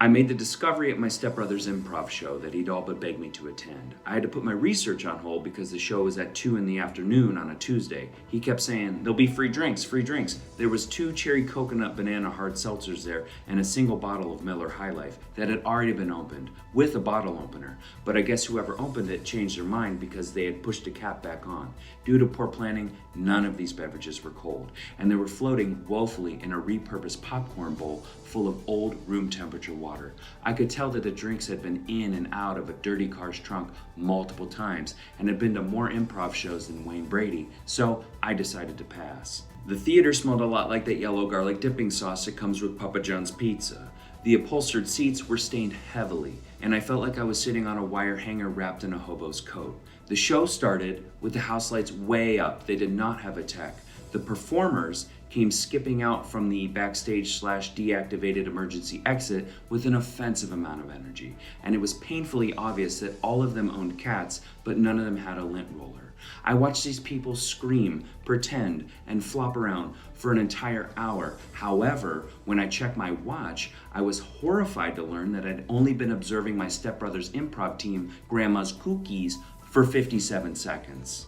I made the discovery at my stepbrother's improv show that he'd all but begged me to attend. I had to put my research on hold because the show was at 2 in the afternoon on a Tuesday. He kept saying, there'll be free drinks, free drinks. There was 2 cherry coconut banana hard seltzers there and a single bottle of Miller High Life that had already been opened with a bottle opener. But I guess whoever opened it changed their mind because they had pushed the cap back on. Due to poor planning, none of these beverages were cold, and they were floating woefully in a repurposed popcorn bowl full of old room temperature water. I could tell that the drinks had been in and out of a dirty car's trunk multiple times and had been to more improv shows than Wayne Brady, so I decided to pass. The theater smelled a lot like that yellow garlic dipping sauce that comes with Papa John's pizza. The upholstered seats were stained heavily, and I felt like I was sitting on a wire hanger wrapped in a hobo's coat. The show started with the house lights way up. They did not have a tech. The performers came skipping out from the backstage/deactivated emergency exit with an offensive amount of energy, and it was painfully obvious that all of them owned cats, but none of them had a lint roller. I watched these people scream, pretend, and flop around for an entire hour. However, when I checked my watch, I was horrified to learn that I'd only been observing my stepbrother's improv team, Grandma's Cookies, for 57 seconds.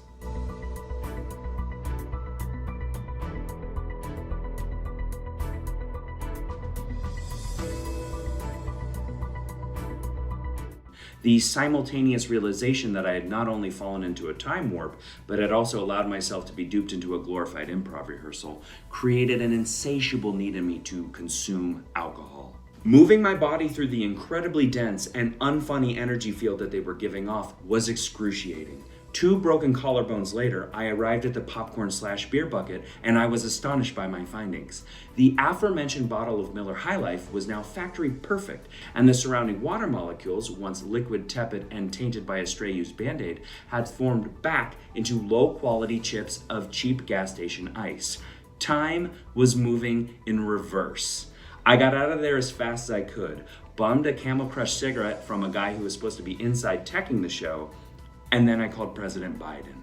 The simultaneous realization that I had not only fallen into a time warp, but had also allowed myself to be duped into a glorified improv rehearsal, created an insatiable need in me to consume alcohol. Moving my body through the incredibly dense and unfunny energy field that they were giving off was excruciating. 2 broken collarbones later, I arrived at the popcorn/beer bucket, and I was astonished by my findings. The aforementioned bottle of Miller High Life was now factory perfect, and the surrounding water molecules, once liquid, tepid, and tainted by a stray used Band-Aid, had formed back into low-quality chips of cheap gas station ice. Time was moving in reverse. I got out of there as fast as I could, bummed a Camel Crush cigarette from a guy who was supposed to be inside teching the show, and then I called President Biden.